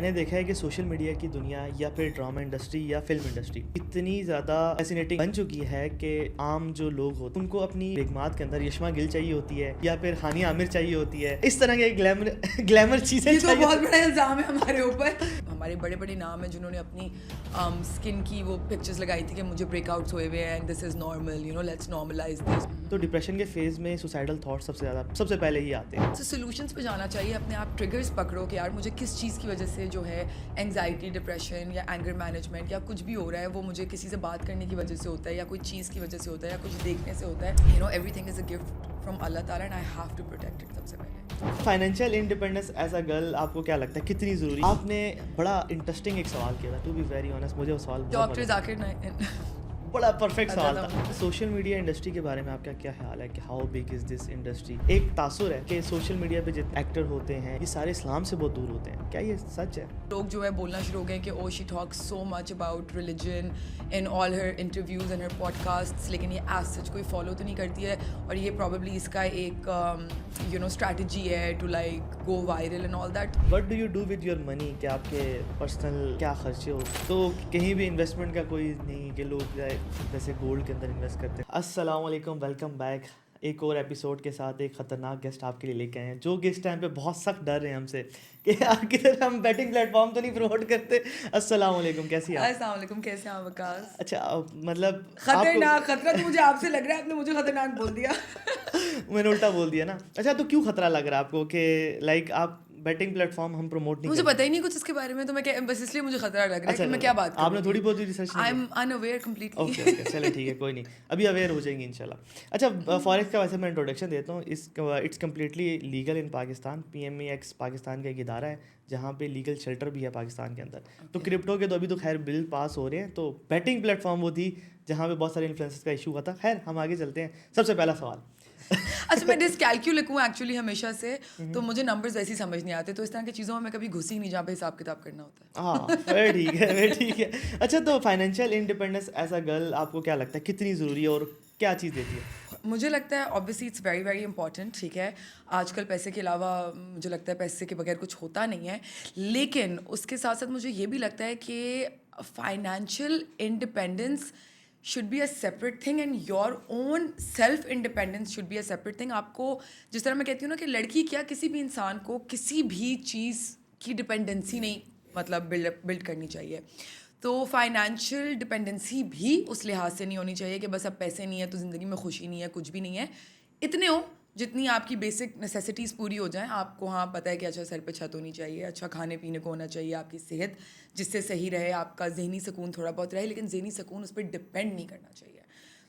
میں نے دیکھا ہے کہ سوشل میڈیا کی دنیا یا پھر ڈرامہ انڈسٹری یا فلم انڈسٹری اتنی زیادہ فیسینیٹنگ بن چکی ہے کہ عام جو لوگ ہوتے ہیں ان کو اپنی بیگمات کے اندر یشما گل چاہیے ہوتی ہے یا پھر ہانیہ عامر چاہیے ہوتی ہے, اس طرح کے گلیمر چیزیں یہ تو بہت بڑا الزام ہے ہمارے اوپر. ہمارے بڑے بڑے نام ہیں جنہوں نے اپنی اسکن کی وہ پکچرز لگائی تھی کہ مجھے بریک آؤٹس ہوئے ہوئے ہیں, this is normal, you know let's normalise this. تو ڈپریشن کے فیز میں سوسائڈل تھاٹ سب سے پہلے ہی آتے ہیں. سولوشنس پہ جانا چاہیے, اپنے آپ ٹریگرز پکڑو کہ یار مجھے کس چیز کی وجہ سے جو ہے انگزائٹی, ڈپریشن یا اینگر مینجمنٹ یا کچھ بھی ہو رہا ہے, وہ مجھے کسی سے بات کرنے کی وجہ سے ہوتا ہے یا کوئی چیز کی وجہ سے ہوتا ہے یا کچھ دیکھنے سے ہوتا ہے. You know everything is a gift from Allah Ta'ala and I have to protect it. سب سے پہلے financial independence as a girl آپ کو کیا لگتا ہے کتنی ضروری؟ آپ نے بڑا انٹرسٹنگ ایک سوال کیا تھا, ٹو بی ویری آنیسٹ مجھے وہ سوال ڈاکٹر ذاکر بڑا پرفیکٹ سوال تھا. سوشل میڈیا انڈسٹری کے بارے میں آپ کا کیا خیال ہے کہ how big is this industry? ایک تاثر ہے کہ سوشل میڈیا پہ جتنے ایکٹر ہوتے ہیں یہ سارے اسلام سے بہت دور ہوتے ہیں, کیا یہ سچ ہے؟ لوگ جو ہے بولنا شروع ہو گئے کہ oh she talks so much about religion in all her interviews and her podcasts, لیکن یہ ایز سچ کوئی فالو تو نہیں کرتی ہے, اور یہ پروبیبلی اس کا ایک یو نو اسٹریٹجی ہے to like go viral and all that. What do you do with your money? کہ آپ کے پرسنل کیا خرچے ہو؟ تو کہیں بھی انویسٹمنٹ کا کوئی نہیں کہ لوگ جیسے گولڈ کے اندر انویسٹ کرتے ہیں. السلام علیکم, ویلکم بیک ایک اور ایپیسوڈ کے ساتھ. ایک خطرناک گیسٹ آپ کے لیے لے کے آئے ہیں جو کہ اس ٹائم پہ بہت سخت ڈر رہے ہیں ہم سے کہ آپ کی طرح ہم بیٹنگ پلیٹ فارم تو نہیں پروموٹ کرتے. السلام علیکم, کیسی ہیں آپ؟ السلام علیکم, کیسے ہیں وکاس؟ اچھا مطلب خطرناک, خطرہ تو مجھے آپ سے لگ رہا ہے, آپ نے مجھے خطرناک بول دیا. میں نے الٹا بول دیا نا. اچھا تو کیوں خطرہ لگ رہا ہے آپ کو کہ لائک آپ بیٹنگ پلیٹ فارم ہم پروموٹ نہیں مجھے کرتے؟ پتہ ہی نہیں کچھ اس کے بارے میں, تو میں بس اس لیے مجھے خطرہ لگ رہا ہے کہ میں کیا بات کروں. آپ نے تھوڑی بہت research I am unaware completely. Okay چلے ٹھیک ہے, کوئی نہیں, ابھی اویئر ہو جائیں گے انشاءاللہ. اچھا فوریکس کا ویسے میں انٹروڈکشن دیتا ہوں. It's completely legal in Pakistan. P M E X Pakistan کا ایک ادارہ ہے جہاں پہ لیگل شیلٹر بھی ہے پاکستان کے اندر. تو کرپٹو کے تو ابھی تو خیر بل پاس ہو رہے ہیں. تو بیٹنگ پلیٹ فارم وہ تھی جہاں پہ بہت سارے انفلوئنسرز کا ایشو ہوا تھا. خیر ہم آگے چلتے ہیں. سب سے پہلا سوال, اچھا میں ڈسکیلکولیٹ ہوں ایکچولی ہمیشہ سے, تو مجھے نمبرز ویسے ہی سمجھ نہیں آتے, تو اس طرح کی چیزوں میں کبھی گھسی نہیں جہاں پہ حساب کتاب کرنا ہوتا ہے. ہاں ٹھیک ہے. اچھا تو financial independence as a girl آپ کو کیا لگتا ہے کتنی ضروری ہے اور کیا چیز دیتی ہے؟ مجھے لگتا ہے obviously it's very very important. ٹھیک ہے, آج کل پیسے کے علاوہ مجھے لگتا ہے پیسے کے بغیر کچھ ہوتا نہیں ہے, لیکن اس کے ساتھ ساتھ مجھے یہ بھی لگتا ہے کہ financial independence should be a separate thing and your own self independence should be a separate thing. آپ کو جس طرح میں کہتی ہوں نا کہ لڑکی کیا کسی بھی انسان کو کسی بھی چیز کی ڈپینڈنسی نہیں مطلب بلڈ کرنی چاہیے. تو فائنینشیل ڈپینڈنسی بھی اس لحاظ سے نہیں ہونی چاہیے کہ بس اب پیسے نہیں ہیں تو زندگی میں خوشی نہیں ہے, کچھ بھی نہیں ہے. اتنے ہو جتنی آپ کی بیسک نیسیسٹیز پوری ہو جائیں. آپ کو ہاں پتہ ہے کہ اچھا سر پہ چھت ہونی چاہیے, اچھا کھانے پینے کو ہونا چاہیے, آپ کی صحت جس سے صحیح رہے, آپ کا ذہنی سکون تھوڑا بہت رہے, لیکن ذہنی سکون اس پہ ڈپینڈ نہیں کرنا چاہیے.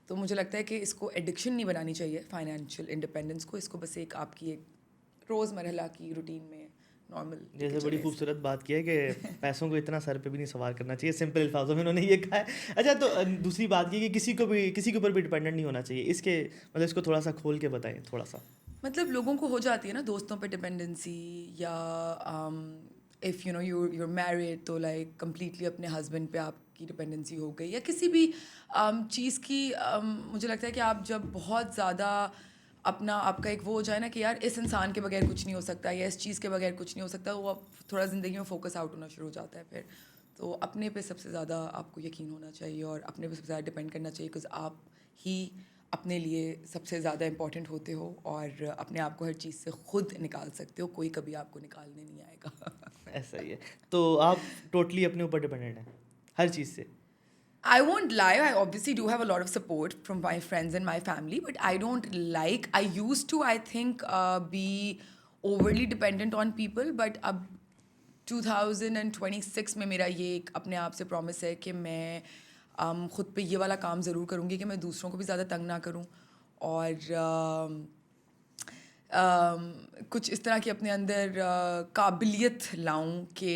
تو مجھے لگتا ہے کہ اس کو ایڈکشن نہیں بنانی چاہیے فائنینشیل انڈیپینڈنس کو. اس کو بس ایک آپ کی ایک روز مرحلہ کی روٹین میں نارمل. جیسے بڑی خوبصورت بات کی ہے کہ پیسوں کو اتنا سر پہ بھی نہیں سوار کرنا چاہیے, سمپل الفاظوں میں انہوں نے یہ کہا ہے. اچھا تو دوسری بات یہ کہ کسی کے اوپر بھی ڈپینڈنٹ نہیں ہونا چاہیے. اس کے مطلب اس کو تھوڑا سا کھول کے بتائیں تھوڑا سا. مطلب لوگوں کو ہو جاتی ہے نا دوستوں پہ ڈپینڈنسی, یا if you know you married تو لائک کمپلیٹلی اپنے ہسبینڈ پہ آپ کی ڈپینڈنسی ہو گئی, یا کسی بھی چیز کی. مجھے لگتا ہے کہ آپ جب بہت زیادہ اپنا آپ کا ایک وہ ہو جائے نا کہ یار اس انسان کے بغیر کچھ نہیں ہو سکتا یا اس چیز کے بغیر کچھ نہیں ہو سکتا, وہ تھوڑا زندگی میں فوکس آؤٹ ہونا شروع ہو جاتا ہے پھر. تو اپنے پہ سب سے زیادہ آپ کو یقین ہونا چاہیے اور اپنے پہ سب سے زیادہ ڈپینڈ کرنا چاہیے, بیکاز آپ ہی اپنے لیے سب سے زیادہ امپورٹنٹ ہوتے ہو اور اپنے آپ کو ہر چیز سے خود نکال سکتے ہو, کوئی کبھی آپ کو نکالنے نہیں آئے گا. ایسا ہی ہے. تو آپ ٹوٹلی اپنے اوپر ڈپینڈنٹ ہیں ہر چیز سے؟ I won't lie, I obviously do have a lot of support from my friends and my family, but I don't like, I used to, I think, be overly dependent on people, but اب 2026 میں میرا یہ ایک اپنے آپ سے promise ہے کہ میں خود پہ یہ والا کام ضرور کروں گی کہ میں دوسروں کو بھی زیادہ تنگ نہ کروں, اور کچھ اس طرح کی اپنے اندر قابلیت لاؤں کہ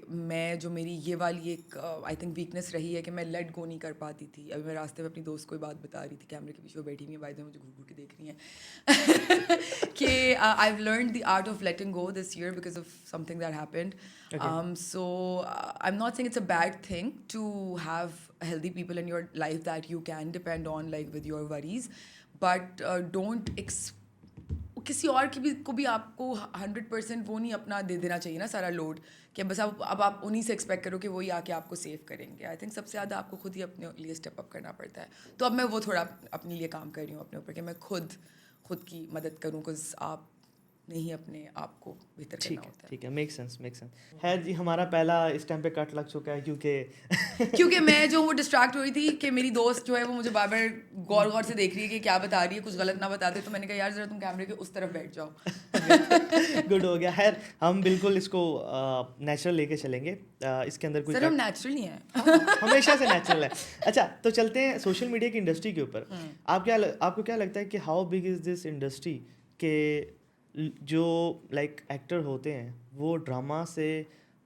میں جو میری یہ والی ایک آئی تھنک ویکنیس رہی ہے کہ میں لیٹ گو نہیں کر پاتی تھی. ابھی میں راستے میں اپنی دوست کو بات بتا رہی تھی, کیمرے کے پیچھے وہ بیٹھی ہوئی ہیں, بائی دا وے مجھے گھور گھور کے دیکھ رہی ہیں, کہ I have learned the art of letting go this year because of something that happened. So I'm not saying it's a bad thing to have healthy people in your life that you can depend on, like with your worries, but don't کسی اور کی بھی کو بھی آپ کو 100% وہ نہیں اپنا دے دینا چاہیے نا سارا لوڈ کہ بس اب آپ انہیں سے ایکسپیکٹ کرو کہ وہی آ کے آپ کو سیو کریں گے. آئی تھنک سب سے زیادہ آپ کو خود ہی اپنے لیے اسٹیپ اپ کرنا پڑتا ہے. تو اب میں وہ تھوڑا اپنے لیے کام کر رہی ہوں اپنے اوپر کہ میں خود کی مدد کروں بکاز آپ نہیں اپنے آپ کو بہتر کرنا ہوتا ہے. ٹھیک ہے, میک سینس. خیر جی, ہمارا پہلا اس ٹائم پہ کٹ لگ چکا ہے کیونکہ میں جو وہ ڈسٹریکٹ ہوئی تھی کہ میری دوست جو ہے وہ مجھے بار بار غور سے دیکھ رہی ہے کہ کیا بتا رہی ہے, کچھ غلط نہ بتا دے. تو میں نے کہا یار ذرا تم کیمرے کے اس طرف بیٹھ جاؤ. گڈ ہو گیا. خیر ہم بالکل اس کو نیچرل لے کے چلیں گے, اس کے اندر کوئی سر ہم نیچرل نہیں ہیں, ہمیشہ سے نیچرل ہے. اچھا تو چلتے ہیں سوشل میڈیا کی انڈسٹری کے اوپر. آپ کو کیا لگتا ہے کہ how big is this industry کہ جو لائک ایکٹر ہوتے ہیں وہ ڈرامہ سے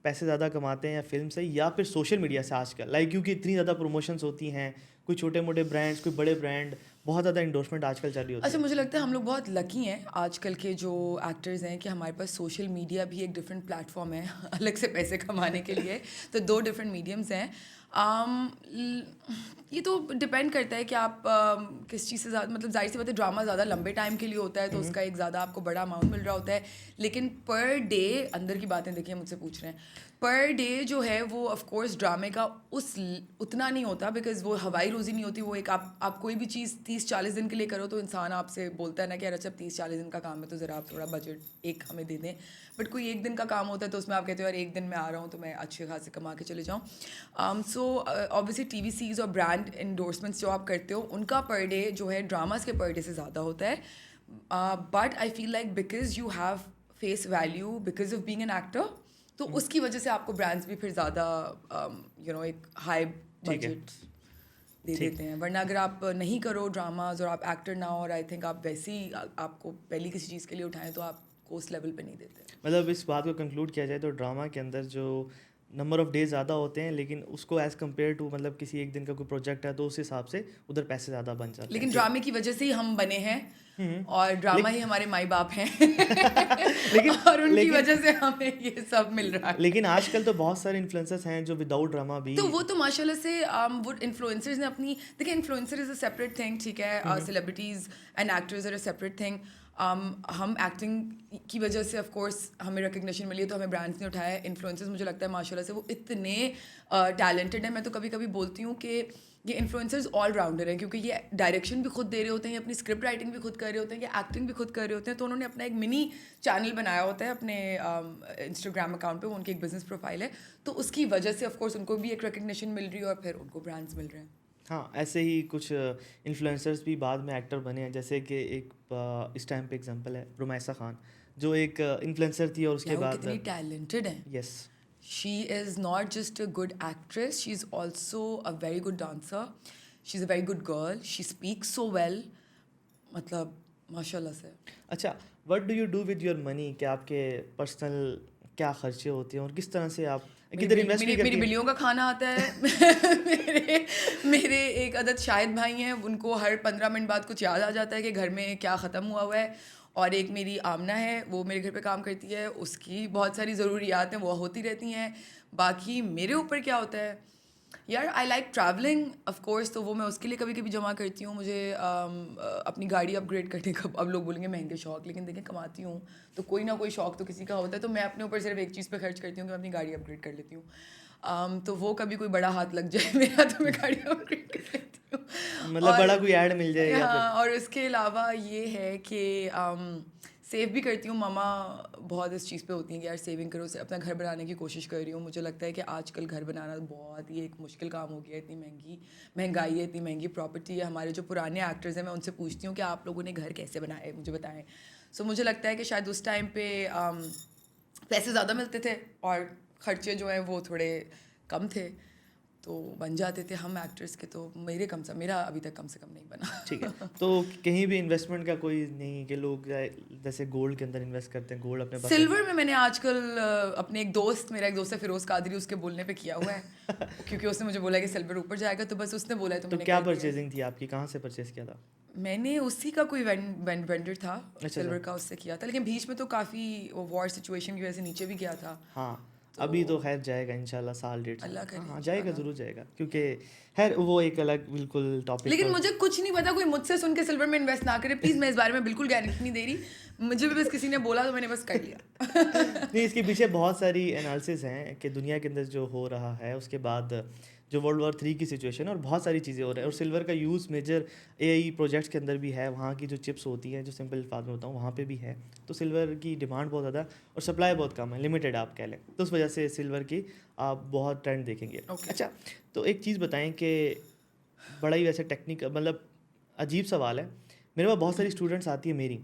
پیسے زیادہ کماتے ہیں یا فلم سے یا پھر سوشل میڈیا سے آج کل, لائک کیونکہ اتنی زیادہ پروموشنس ہوتی ہیں, کوئی چھوٹے موٹے برانڈس, کوئی بڑے برانڈ, بہت زیادہ انڈورسمنٹ آج کل چل رہی ہوتی ہے. اچھا مجھے لگتا ہے ہم لوگ بہت لکی ہیں آج کل کے جو ایکٹرز ہیں کہ ہمارے پاس سوشل میڈیا بھی ایک ڈفرینٹ پلیٹ فارم ہے الگ سے پیسے کمانے کے لیے. تو 2 ڈفرینٹ میڈیمس ہیں. یہ تو ڈپینڈ کرتا ہے کہ آپ کس چیز سے زیادہ, مطلب ظاہر سی بات ہے ڈرامہ زیادہ لمبے ٹائم کے لیے ہوتا ہے تو اس کا ایک زیادہ آپ کو بڑا اماؤنٹ مل رہا ہوتا ہے. لیکن پر ڈے اندر کی باتیں دیکھیں مجھ سے پوچھ رہے ہیں, پر ڈے جو ہے وہ آف کورس ڈرامے کا اتنا نہیں ہوتا بیکاز وہ ہوائی روزی نہیں ہوتی. وہ ایک آپ کوئی بھی چیز 30-40 دن کے لیے کرو تو انسان آپ سے بولتا ہے نا کہ یار اچھا 30-40 دن کا کام ہے تو ذرا آپ تھوڑا بجٹ ایک ہمیں دے دیں. بٹ کوئی 1 دن کا کام ہوتا ہے تو اس میں آپ کہتے ہو یار 1 دن میں آ رہا ہوں تو میں اچھے خاصے کما کے چلے جاؤں. سو obviously ٹی وی سیریز اور برانڈ انڈورسمنٹس جو آپ کرتے ہو ان کا پر ڈے جو ہے ڈراماز کے پر ڈے سے زیادہ ہوتا ہے. But I feel like because you have face value because of being an actor تو اس کی وجہ سے آپ کو برانڈس بھی پھر زیادہ ایک ہائی بجٹ دے دیتے ہیں. ورنہ اگر آپ نہیں کرو ڈراماز اور آپ ایکٹر نہ ہو اور آئی تھنک آپ ویسے ہی آپ کو پہلی کسی چیز کے لیے اٹھائیں تو آپ کو اس لیول پہ نہیں دیتے. مطلب اس بات کو کنکلوڈ کیا جائے تو ڈرامہ کے اندر جو نمبر آف ڈیز زیادہ ہوتے ہیں لیکن اس کو ایز کمپیئر ٹو مطلب کسی ایک دن کا کوئی پروجیکٹ ہے تو اس حساب سے ادھر پیسے زیادہ بن جاتے ہیں. لیکن ڈرامے کی وجہ سے ہی ہم بنے ہیں اور ڈرامہ ہی ہمارے مائی باپ ہیں اور ان کی وجہ سے ہمیں یہ سب مل رہا ہے. لیکن آج کل تو بہت سارے انفلوئنسرز ہیں جو وداؤٹ ڈرامہ بھی, تو وہ تو ماشاء اللہ سے وہ انفلوئنسرز نے اپنی, دیکھیں influencer is a separate thing, ٹھیک ہے, celebrities and actors are a separate thing. ہم ایکٹنگ کی وجہ سے آف کورس ہمیں ریکگنیشن ملی ہے تو ہمیں برانڈس نے اٹھایا ہے. انفلوئنسرز مجھے لگتا ہے ماشاء اللہ سے وہ اتنے ٹیلنٹڈ ہیں. میں تو کبھی کبھی بولتی ہوں کہ یہ انفلوئنسرز آل راؤنڈر ہیں کیونکہ یہ ڈائریکشن بھی خود دے رہے ہوتے ہیں, یہ اپنی اسکرپٹ رائٹنگ بھی خود کر رہے ہوتے ہیں, یہ ایکٹنگ بھی خود کر رہے ہوتے ہیں. تو انہوں نے اپنا ایک منی چینل بنایا ہوتا ہے اپنے انسٹاگرام اکاؤنٹ پہ, وہ ان کی ایک بزنس پروفائل ہے. تو اس کی وجہ سے آف کورس ان کو بھی ایک ریکگنیشن مل رہی ہے اور پھر ان کو برانڈس مل رہے ہیں. ہاں ایسے ہی کچھ انفلوئنسرز بھی بعد میں ایکٹر بنے ہیں, جیسے کہ ایک اس ٹائم پہ ایگزامپل ہے رومیسا خان جو ایک انفلوئنسر تھی اور اس کے بعد کتنی ٹیلنٹڈ ہیں. یس, she is not just a good actress, she's also a very good dancer, she's a very good girl, she speaks so well, مطلب ماشاء اللہ سے. اچھا what do you do with your money, کہ آپ کے پرسنل کیا خرچے ہوتے ہیں اور کس طرح سے آپ کدھر انویسٹ کرتے ہیں؟ میری بلیوں کا کھانا آتا ہے. میرے ایک عدد شاہد بھائی ہیں, ان کو ہر 15 منٹ بعد کچھ یاد آ جاتا ہے کہ گھر میں کیا ختم ہوا ہے. اور ایک میری آمنہ ہے, وہ میرے گھر پہ کام کرتی ہے, اس کی بہت ساری ضروریات ہیں وہ ہوتی رہتی ہیں. باقی میرے اوپر کیا ہوتا ہے یار, I like travelling of course, تو وہ میں اس کے لیے کبھی کبھی جمع کرتی ہوں. مجھے اپنی گاڑی اپ گریڈ کرنے کا, اب لوگ بولیں گے مہنگے شوق, لیکن دیکھیں کماتی ہوں تو کوئی نہ کوئی شوق تو کسی کا ہوتا ہے. تو میں اپنے اوپر صرف ایک چیز پہ خرچ کرتی ہوں کہ میں اپنی گاڑی اپ گریڈ کر لیتی ہوں. تو وہ کبھی کوئی بڑا ہاتھ لگ جائے میرا تو میں گاڑی اپ گریڈ کر لیتی ہوں, مطلب بڑا کوئی ایڈ مل جائے. ہاں, اور اس کے علاوہ یہ ہے کہ سیو بھی کرتی ہوں. ماما بہت اس چیز پہ ہوتی ہیں کہ یار سیونگ کرو, اپنا گھر بنانے کی کوشش کر رہی ہوں. مجھے لگتا ہے کہ آج کل گھر بنانا بہت ہی ایک مشکل کام ہو گیا ہے. اتنی مہنگائی ہے, اتنی مہنگی پراپرٹی ہے. ہمارے جو پرانے ایکٹرز ہیں میں ان سے پوچھتی ہوں کہ آپ لوگوں نے گھر کیسے بنائے, مجھے بتائیں. سو مجھے لگتا ہے کہ شاید اس ٹائم پہ پیسے زیادہ ملتے تھے اور خرچے جو ہیں وہ تھوڑے کم تھے تو بن جاتے تھے ہم ایکٹرس کے. تو میرا ابھی تک کم سے کم نہیں بنا. ٹھیک ہے, تو کہیں بھی انویسٹمنٹ کا کوئی نہیں کہ لوگ جیسے گولڈ کے اندر انویسٹ کرتے ہیں, گولڈ اپنے پاس. سلور میں نے آج کل اپنے میرا ایک دوست ہے فیروز قادری, اس کے بولنے پہ کیا ہوا ہے کیونکہ اس نے مجھے بولا کہ سلور اوپر جائے گا, تو بس اس نے بولا ہے. تو کیا پرچیزنگ تھی آپ کی, کہاں سے پرچیز کیا تھا؟ میں نے اسی کا کوئی وینڈر تھا سلور کا, اس سے کیا تھا. لیکن بیچ میں تو کافی وار سچویشن کی وجہ سے نیچے بھی گیا تھا. ہاں ابھی تو خیر جائے گا انشاءاللہ سال ڈیڑھ سال. اللہ کرے ہاں جائے گا, ضرور جائے گا, کیونکہ خیر وہ ایک الگ بالکل ٹاپک. لیکن مجھے کچھ نہیں پتا, کوئی مجھ سے سن کے سلور میں انویسٹ نہ کرے پلیز, میں اس بارے میں بالکل گارنٹی نہیں دے رہی, مجھے بھی بس کسی نے بولا تو میں نے بس کر لیا. نہیں, اس کے پیچھے بہت ساری انالیسز ہیں کہ دنیا کے اندر جو ہو رہا ہے, اس کے بعد جو ورلڈ وار 3 کی سچویشن ہے اور بہت ساری چیزیں ہو رہی ہیں, اور سلور کا use measure a I projects کے اندر بھی ہے. وہاں کی جو چپس ہوتی ہیں, جو سمپل الفاظ میں بتاؤں, وہاں پہ بھی ہے. تو سلور کی ڈیمانڈ بہت زیادہ اور سپلائی بہت کم ہے, لمیٹیڈ آپ کہہ لیں. تو اس وجہ سے سلور کی آپ بہت ٹرینڈ دیکھیں گے. اچھا, تو ایک چیز بتائیں کہ بڑا ہی ویسے ٹیکنیکل مطلب عجیب سوال ہے. میرے پاس بہت ساری اسٹوڈنٹس آتی ہیں میری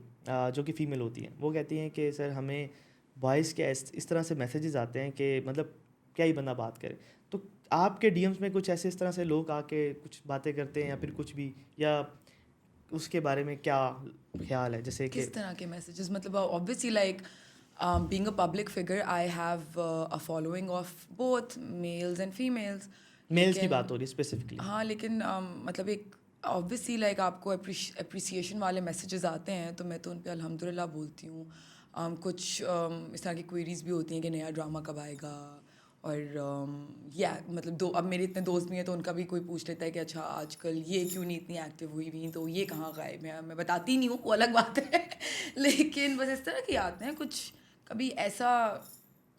جو کہ فیمیل ہوتی ہیں, وہ کہتی ہیں کہ سر ہمیں وائس کے اس طرح سے میسیجز آتے ہیں کہ مطلب کیا ہی بندہ بات کرے. تو آپ کے ڈی ایمس میں کچھ ایسے اس طرح سے لوگ آ کے کچھ باتیں کرتے ہیں یا پھر کچھ بھی, یا اس کے بارے میں کیا خیال ہے؟ جیسے کہ کس طرح کے میسیجز, مطلب obviously like being a public figure I have a following of both males and females. Males کی بات ہو رہی ہے اسپیسیفکلی. ہاں, لیکن مطلب ایک obviously like آپ کو اپریسیشن والے میسیجز آتے ہیں تو میں تو ان پہ الحمد للہ بولتی ہوں. کچھ اس طرح کی کوئریز بھی ہوتی ہیں کہ نیا ڈرامہ کب آئے گا, اور مطلب اب میرے اتنے دوست بھی ہیں تو ان کا بھی کوئی پوچھ لیتا ہے کہ اچھا آج کل یہ کیوں نہیں اتنی ایکٹیو ہوئی ہوئی, تو یہ کہاں غائب ہے. میں بتاتی نہیں ہوں, وہ الگ بات ہے, لیکن بس اس طرح کے آتے ہیں. کچھ کبھی ایسا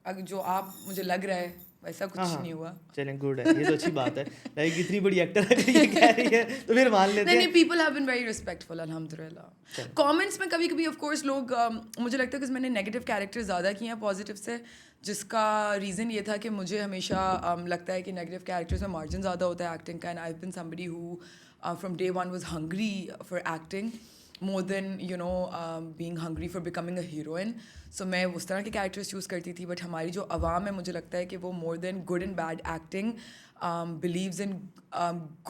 جو آپ مجھے لگ رہا ہے ویسا کچھ نہیں ہوا. چلیں گڈ ہے, یہ تو اچھی بات ہے. لائک اتنی بڑی ایکٹر ہے یہ کہہ رہی ہے تو پھر مان لیتے ہیں. نہیں, people have been very respectful الحمد للہ. کامنٹس میں کبھی کبھی آف کورس لوگ, مجھے لگتا ہے کہ میں نے نیگیٹو کیریکٹر زیادہ کیے ہیں پازیٹیو سے, جس کا ریزن یہ تھا کہ مجھے ہمیشہ لگتا ہے کہ نیگیٹو کیریکٹرز میں مارجن زیادہ ہوتا ہے ایکٹنگ کا, and I have been somebody who from day one was hungry for acting more than being hungry for becoming a heroine. So میں اس طرح کے کیریکٹرز چوز کرتی تھی. بٹ ہماری جو عوام ہے, مجھے لگتا ہے کہ وہ more than good and bad acting believes in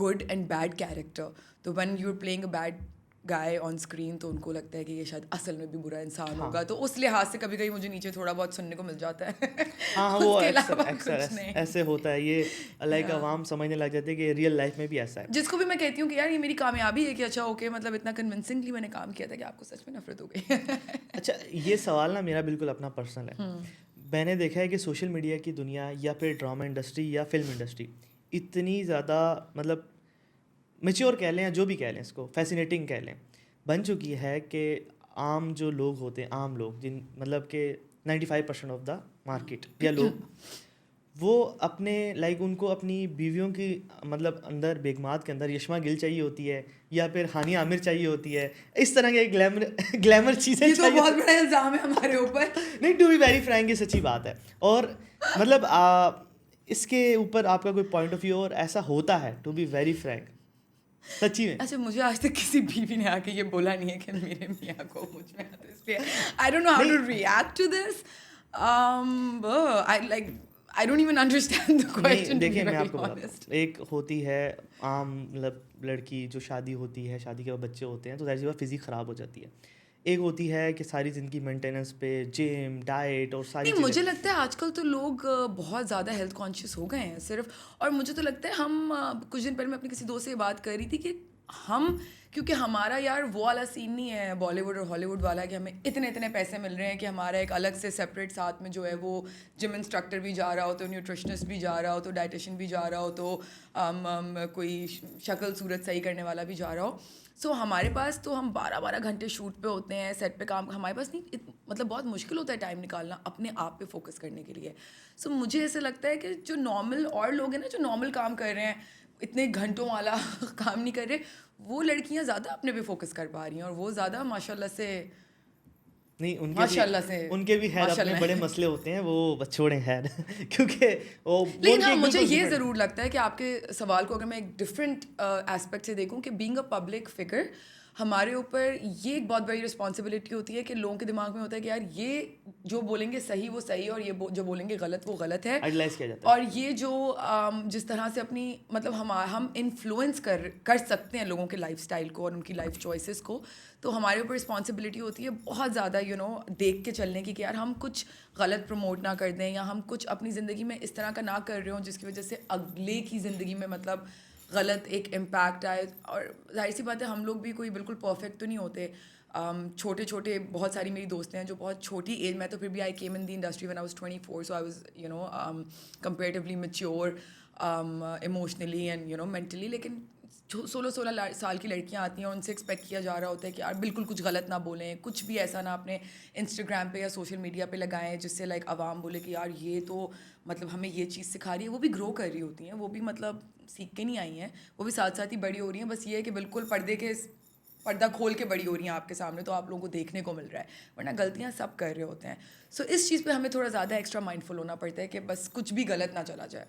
good and bad character. تو when you're playing a bad guy on screen تو ان کو لگتا ہے کہ یہ شاید اصل میں بھی برا انسان ہوگا. تو اس لحاظ سے کبھی کبھی مجھے نیچے تھوڑا بہت سننے کو مل جاتا ہے. ہاں, وہ اکثر ایسے ہوتا ہے. یہ لائک عوام سمجھنے لگ جاتے ہیں کہ ریئل لائف میں بھی ایسا ہے, جس کو بھی میں کہتی ہوں کہ یار یہ میری کامیابی ہے کہ اچھا اوکے, مطلب اتنا کنونسنگلی میں نے کام کیا تھا کہ آپ کو سچ میں نفرت ہو گئی. اچھا, یہ سوال نا میرا بالکل اپنا پرسنل ہے. میں نے دیکھا ہے کہ سوشل میڈیا کی دنیا یا پھر ڈرامہ انڈسٹری یا فلم انڈسٹری اتنی زیادہ مطلب میچیور کہہ لیں یا جو بھی کہہ لیں, اس کو فیسینیٹنگ کہہ لیں, بن چکی ہے کہ عام جو لوگ ہوتے ہیں, عام لوگ جن مطلب کہ 95% آف دا مارکیٹ یا لوگ, وہ اپنے لائک ان کو اپنی بیویوں کی مطلب اندر بیگمات کے اندر یشما گل چاہیے ہوتی ہے یا پھر ہانی عامر چاہیے ہوتی ہے, اس طرح کے گلیمر چیزیں. یہ تو بہت بڑا الزام ہے ہمارے اوپر. نہیں, ٹو بی ویری فرینک یہ سچی بات ہے. اور مطلب اس کے اوپر آپ کا کوئی پوائنٹ آف ویو اور ایسا ہوتا ہے ٹو بی ویری فرینک سچی میں؟ اچھا, مجھے آج تک کسی بیوی نے آ کے یہ بولا نہیں ہے کہ میرے میاں کو مجھ میں آتا ہے, اس لیے I don't know how to react to this. I don't even understand the question. دیکھیں میں آپ کو بتاتا ہوں, ایک ہوتی ہے عام مطلب لڑکی جو شادی ہوتی ہے, شادی کے بعد بچے ہوتے ہیں تو ظاہر سی بات فزیک خراب ہو جاتی ہے. ایک ہوتی ہے کہ ساری زندگی مینٹیننس پہ, جم, ڈائٹ اور ساری چیزیں. مجھے لگتا ہے آج کل تو لوگ بہت زیادہ ہیلتھ کانشیس ہو گئے ہیں صرف. اور مجھے تو لگتا ہے ہم کچھ دن پہلے میں اپنی کسی دوست سے یہ بات کر رہی تھی کہ ہم, کیونکہ ہمارا یار وہ والا سین نہیں ہے بالی ووڈ اور ہالی ووڈ والا کہ ہمیں اتنے پیسے مل رہے ہیں کہ ہمارا ایک الگ سے سیپریٹ ساتھ میں جو ہے وہ جم انسٹرکٹر بھی جا رہا ہو, تو نیوٹریشنسٹ بھی جا رہا ہو, تو ڈائٹیشین بھی جا رہا ہو, تو کوئی شکل صورت صحیح کرنے والا بھی جا رہا ہو. سو ہمارے پاس تو ہم 12 گھنٹے شوٹ پہ ہوتے ہیں, سیٹ پہ کام, ہمارے پاس نہیں, مطلب بہت مشکل ہوتا ہے ٹائم نکالنا اپنے آپ پہ فوکس کرنے کے لیے. سو مجھے ایسا لگتا ہے کہ جو نارمل اور لوگ ہیں نا, جو نارمل کام کر رہے ہیں, اتنے گھنٹوں والا کام نہیں کر رہے, وہ لڑکیاں زیادہ اپنے پہ فوکس کر پا رہی ہیں, اور وہ زیادہ ماشاء اللہ سے نہیں, ماشاء اللہ سے ان کے بھی خیر اپنے بڑے مسئلے ہوتے ہیں, وہ چھوڑیں خیر, کیونکہ وہ. لیکن ہاں مجھے یہ ضرور لگتا ہے کہ آپ کے سوال کو اگر میں ایک ڈفرینٹ ایسپیکٹ سے دیکھوں کہ بینگ اے پبلک فگر ہمارے اوپر یہ ایک بہت بڑی رسپانسبلٹی ہوتی ہے کہ لوگوں کے دماغ میں ہوتا ہے کہ یار یہ جو بولیں گے صحیح وہ صحیح, اور یہ جو بولیں گے غلط وہ غلط ہے. اور یہ جو جس طرح سے اپنی مطلب ہم انفلوئنس کر سکتے ہیں لوگوں کے لائف اسٹائل کو اور ان کی لائف چوائسیز کو, تو ہمارے اوپر رسپانسبلٹی ہوتی ہے بہت زیادہ دیکھ کے چلنے کی کہ یار ہم کچھ غلط پروموٹ نہ کر دیں, یا ہم کچھ اپنی زندگی میں اس طرح کا نہ کر رہے ہوں جس کی وجہ سے اگلے کی زندگی میں مطلب غلط ایک امپیکٹ آئے. اور ظاہر سی بات ہے ہم لوگ بھی کوئی بالکل پرفیکٹ تو نہیں ہوتے, چھوٹے چھوٹے بہت ساری میری دوستیں ہیں جو بہت چھوٹی ایج میں, تو پھر بھی I came in the industry when I was 24, so I was comparatively mature emotionally and mentally. لیکن 16 سال کی لڑکیاں آتی ہیں, ان سے ایکسپیکٹ کیا جا رہا ہوتا ہے کہ یار بالکل کچھ غلط نہ بولیں, کچھ بھی ایسا نہ اپنے انسٹاگرام پہ یا سوشل میڈیا پہ لگائیں جس سے لائک عوام بولے کہ یار یہ تو مطلب ہمیں یہ چیز سکھا رہی ہے. وہ بھی گرو کر رہی ہوتی ہیں, وہ بھی مطلب سیکھ کے نہیں آئی ہیں, وہ بھی ساتھ ساتھ ہی بڑی ہو رہی ہیں. بس یہ ہے کہ بالکل پردہ کھول کے بڑی ہو رہی ہیں آپ کے سامنے, تو آپ لوگوں کو دیکھنے کو مل رہا ہے, ورنہ غلطیاں سب کر رہے ہوتے ہیں. سو اس چیز پہ ہمیں تھوڑا زیادہ ایکسٹرا مائنڈفل ہونا پڑتا ہے کہ بس کچھ بھی غلط نہ چلا جائے.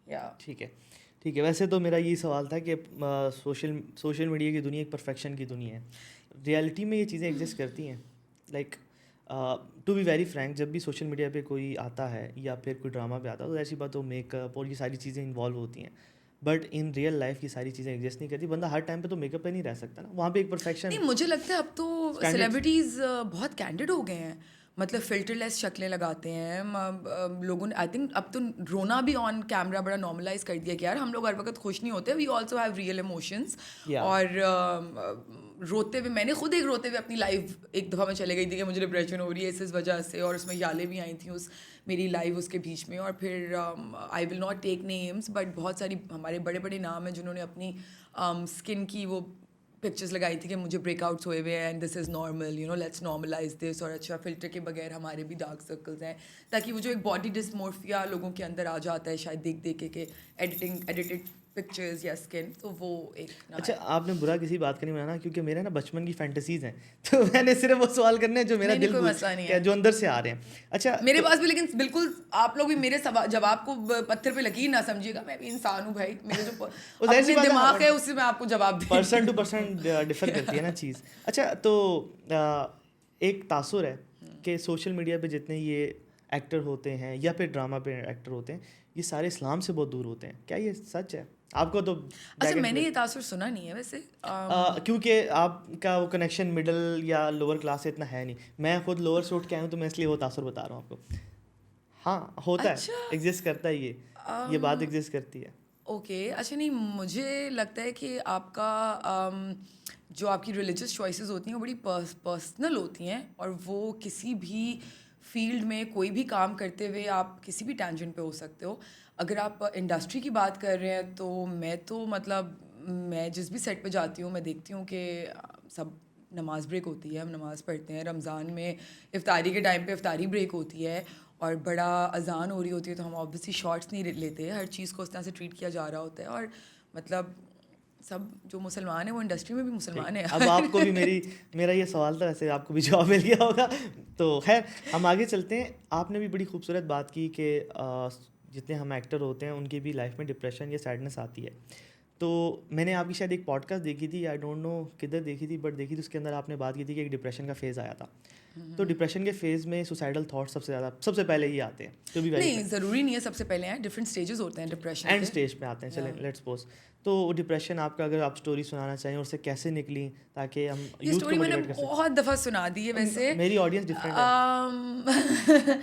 یا ٹھیک ہے. ویسے تو میرا یہی سوال تھا کہ سوشل میڈیا کی دنیا ایک پرفیکشن کی دنیا ہے. ریئلٹی میں یہ چیزیں ایگزسٹ کرتی ہیں. Like to be very frank, جب بھی سوشل میڈیا پہ کوئی آتا ہے یا پھر کوئی ڈرامہ پہ آتا ہے تو ایسی بات ہو میک اپ اور یہ ساری چیزیں انوالو ہوتی ہیں, بٹ ان ریئل لائف یہ ساری چیزیں ایگزسٹ نہیں کرتی. بندہ ہر ٹائم پہ تو میک اپ پہ نہیں رہ سکتا نا, وہاں پہ ایک پرفیکشن. نہیں, مجھے لگتا ہے اب تو سیلیبریٹیز بہت کینڈیڈ ہو گئے ہیں, مطلب فلٹر لیس شکلیں لگاتے ہیں لوگوں نے. آئی تھنک اب تو رونا بھی آن کیمرہ بڑا نارملائز کر دیا کہ یار ہم لوگ ہر وقت خوش نہیں ہوتے, we also have real emotions. اور روتے ہوئے, میں نے خود ایک روتے ہوئے اپنی لائف ایک دفعہ میں چلے گئی تھی کہ مجھے ڈپریشن ہو رہی ہے اس وجہ سے, اور اس میں یالیں بھی آئی تھیں اس میری لائف اس کے بیچ میں. اور پھر I will not take names, but بہت ساری ہمارے بڑے بڑے نام ہیں جنہوں نے اپنی اسکن کی وہ پکچرز لگائی تھی کہ مجھے بریک آؤٹس ہوئے ہوئے ہیں and this is normal, let's normalise this. اور اچھا فلٹر کے بغیر ہمارے بھی ڈارک سرکلز ہیں, تاکہ وہ جو ایک باڈی ڈسمورفیا لوگوں کے اندر آ جاتا ہے شاید دیکھ کے کہ ایڈیٹڈ پکچرز یا اسکن, تو وہ ایک. اچھا, آپ نے برا کسی بات کا نہیں بنانا, کیونکہ میرے نا بچپن کی فینٹیسیز ہیں, تو میں نے صرف وہ سوال کرنے ہیں جو میرا دل کو جو اندر سے آ رہے ہیں. اچھا میرے پاس بھی, لیکن بالکل آپ لوگ بھی میرے جواب کو پتھر پہ لکیر نہ سمجھیے گا, میں بھی انسان ہوں بھائی, میرے جو دماغ ہے اس سے میں آپ کو جواب دوں. پرسن ٹو پرسن ڈفر کرتی ہے نا چیز. اچھا, تو ایک تاثر ہے کہ سوشل میڈیا پہ جتنے یہ ایکٹر ہوتے ہیں یا پھر ڈرامہ پہ ایکٹر ہوتے ہیں, یہ سارے اسلام سے بہت دور ہوتے ہیں. کیا یہ سچ ہے؟ آپ کو تو اچھا, میں نے یہ تاثر سنا نہیں ہے ویسے, کیونکہ آپ کا وہ کنیکشن مڈل یا لوور کلاس سے اتنا ہے نہیں. میں خود لوور سے اٹھ کے آیا ہوں, تو میں اس لیے وہ تاثر بتا رہا ہوں آپ کو. ہاں ہوتا ہے, ایگزسٹ کرتا ہے, یہ بات ایگزسٹ کرتی ہے. اوکے, اچھا. نہیں, مجھے لگتا ہے کہ آپ کا جو آپ کی ریلیجیس چوائسیز ہوتی ہیں وہ بڑی پرسنل ہوتی ہیں, اور وہ کسی بھی فیلڈ میں کوئی بھی کام کرتے ہوئے آپ کسی بھی ٹینجنٹ پہ ہو سکتے ہو. اگر آپ انڈسٹری کی بات کر رہے ہیں تو میں تو مطلب میں جس بھی سیٹ پہ جاتی ہوں میں دیکھتی ہوں کہ سب نماز بریک ہوتی ہے, ہم نماز پڑھتے ہیں. رمضان میں افطاری کے ٹائم پہ افطاری بریک ہوتی ہے, اور بڑا اذان ہو رہی ہوتی ہے, تو ہم آبویسلی شارٹس نہیں لیتے, ہر چیز کو اس طرح سے ٹریٹ کیا جا رہا ہوتا ہے. اور مطلب سب جو مسلمان ہیں وہ انڈسٹری میں بھی مسلمان ہیں. اب آپ کو بھی میرا یہ سوال تھا, ویسے آپ کو بھی جواب مل گیا ہوگا. تو خیر ہم آگے چلتے ہیں. آپ نے بھی بڑی خوبصورت بات کی کہ جتنے ہم ایکٹر ہوتے ہیں ان کی بھی لائف میں ڈپریشن یا سیڈنس آتی ہے. تو میں نے آپ کی شاید ایک پوڈ کاسٹ دیکھی تھی, آئی ڈونٹ نو کدھر دیکھی تھی, بٹ دیکھی تھی, اس کے اندر آپ نے بات کی تھی کہ ایک ڈپریشن کا فیز آیا تھا. تو ڈپریشن کے فیز میں سوسائڈل تھاٹس سب سے پہلے ہی آتے ہیں. نہیں, ضروری نہیں ہے سب سے پہلے ہیں, ڈفرینٹ اسٹیجز ہوتے ہیں ڈپریشن, اینڈ اسٹیج پہ آتے ہیں. چلیں لیٹس سپوز, تو ڈپریشن آپ کا اگر آپ اسٹوری سنانا چاہیں اور اس سے کیسے نکلی, تاکہ ہم یہ اسٹوری میں نے بہت دفعہ سنا دی ہے ویسے, میری آڈینس ڈفرینٹ ہے.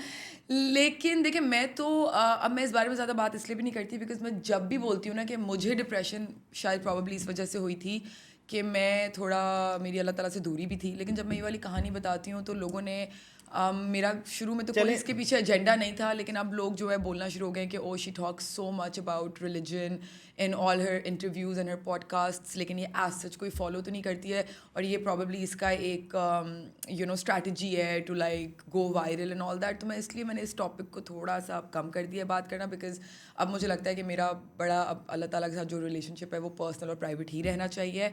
لیکن دیکھیں میں تو اب میں اس بارے میں زیادہ بات اس لیے بھی نہیں کرتی بیکاز میں جب بھی بولتی ہوں نا کہ مجھے ڈپریشن شاید پرابیبلی اس وجہ سے ہوئی تھی کہ میں تھوڑا میری اللہ تعالیٰ سے دوری بھی تھی. لیکن جب میں یہ والی کہانی بتاتی ہوں تو لوگوں نے میرا شروع میں تو کوئی اس کے پیچھے ایجنڈا نہیں تھا, لیکن اب لوگ جو ہے بولنا شروع ہو گئے کہ oh she talks so much about religion in all her interviews and her podcasts, لیکن یہ ایز سچ کوئی فالو تو نہیں کرتی ہے, اور یہ پرابیبلی اس کا ایک اسٹریٹجی ہے to like go viral and all that. تو میں اس لیے میں نے اس ٹاپک کو تھوڑا سا کم کر دیا بات کرنا, بیکاز اب مجھے لگتا ہے کہ میرا بڑا اب اللہ تعالیٰ کے ساتھ جو ریلیشن شپ ہے وہ پرسنل اور پرائیویٹ ہی رہنا چاہیے.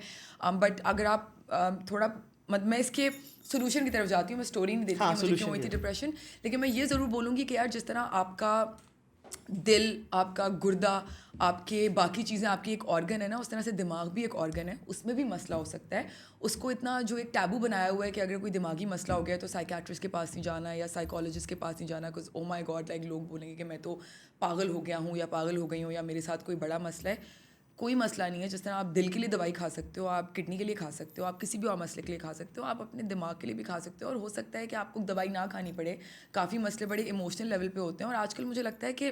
بٹ اگر آپ تھوڑا میں اس کے سولوشن کی طرف جاتی ہوں, میں اسٹوری نہیں دیتی کہ مجھے کیوں ہوئی تھی ڈپریشن, لیکن میں یہ ضرور بولوں گی کہ یار جس طرح آپ کا دل, آپ کا گردہ, آپ کے باقی چیزیں آپ کی ایک آرگن ہے نا, اس طرح سے دماغ بھی ایک آرگن ہے, اس میں بھی مسئلہ ہو سکتا ہے. اس کو اتنا جو ایک ٹیبو بنایا ہوا ہے کہ اگر کوئی دماغی مسئلہ ہو گیا تو سائیکیٹرسٹ کے پاس نہیں جانا یا سائیکالوجسٹ کے پاس نہیں جانا, because oh my God like لوگ بولیں گے کہ میں تو پاگل ہو گیا ہوں یا پاگل ہو گئی ہوں یا میرے ساتھ کوئی بڑا مسئلہ ہے. کوئی مسئلہ نہیں ہے. جس طرح آپ دل کے لیے دوائی کھا سکتے ہو, آپ کڈنی کے لیے کھا سکتے ہو, آپ کسی بھی اور مسئلے کے لیے کھا سکتے ہو, آپ اپنے دماغ کے لیے بھی کھا سکتے ہو, اور ہو سکتا ہے کہ آپ کو دوائی نہ کھانی پڑے. کافی مسئلے بڑے ایموشنل لیول پہ ہوتے ہیں, اور آج کل مجھے لگتا ہے کہ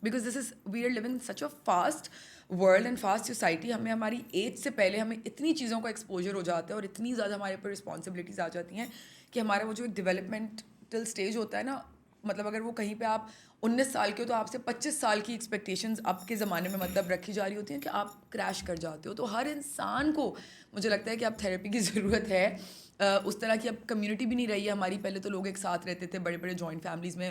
because this is we are living such a fast world and fast society, ہمیں ہماری ایج سے پہلے ہمیں اتنی چیزوں کا ایکسپوجر ہو جاتا ہے اور اتنی زیادہ ہمارے اوپر رسپانسبلٹیز آ جاتی ہیں کہ ہمارا وہ جو ایک ڈیولپمنٹل اسٹیج ہوتا ہے نا, مطلب اگر وہ کہیں پہ آپ 19 سال کے ہو تو آپ سے 25 سال کی ایکسپیکٹیشنز اب کے زمانے میں مطلب رکھی جا رہی ہوتی ہیں کہ آپ کریش کر جاتے ہو. تو ہر انسان کو مجھے لگتا ہے کہ اب تھیراپی کی ضرورت ہے. اس طرح کی اب کمیونٹی بھی نہیں رہی ہے ہماری. پہلے تو لوگ ایک ساتھ رہتے تھے, بڑے بڑے جوائنٹ فیملیز میں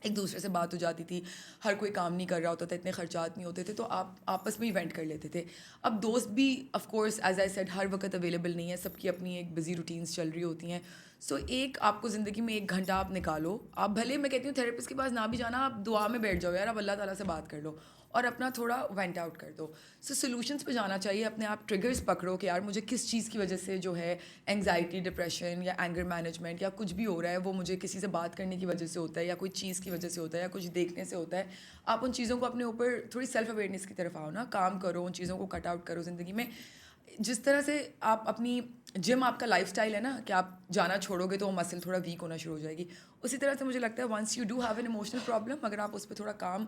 ایک دوسرے سے بات ہو جاتی تھی, ہر کوئی کام نہیں کر رہا ہوتا تھا, اتنے خرچات نہیں ہوتے تھے, تو آپ آپس میں ایونٹ کر لیتے تھے. اب دوست بھی of course as I said ہر وقت اویلیبل نہیں ہے, سب کی اپنی ایک بزی روٹینس چل رہی ہوتی ہیں. سو ایک آپ کو زندگی میں 1 گھنٹہ آپ نکالو, آپ بھلے میں کہتی ہوں تھیراپسٹ کے پاس نہ بھی جانا, آپ دعا میں بیٹھ جاؤ یار, آپ اللہ تعالیٰ سے بات کر لو اور اپنا تھوڑا وینٹ آؤٹ کر دو. سو سولوشنس پہ جانا چاہیے, اپنے آپ ٹریگرس پکڑو کہ یار مجھے کس چیز کی وجہ سے جو ہے انگزائٹی, ڈپریشن یا اینگر مینجمنٹ یا کچھ بھی ہو رہا ہے, وہ مجھے کسی سے بات کرنے کی وجہ سے ہوتا ہے, یا کوئی چیز کی وجہ سے ہوتا ہے, یا کچھ دیکھنے سے ہوتا ہے. آپ ان چیزوں کو اپنے اوپر تھوڑی سیلف اویئرنیس کی طرف آؤ نا, کام کرو, ان چیزوں کو کٹ آؤٹ کرو زندگی میں. جس طرح سے آپ اپنی جم آپ کا لائف اسٹائل ہے نا کہ آپ جانا چھوڑو گے تو وہ مسل تھوڑا ویک ہونا شروع ہو جائے گی, اسی طرح سے مجھے لگتا ہے once you do have an emotional problem, اگر آپ اس پہ تھوڑا کام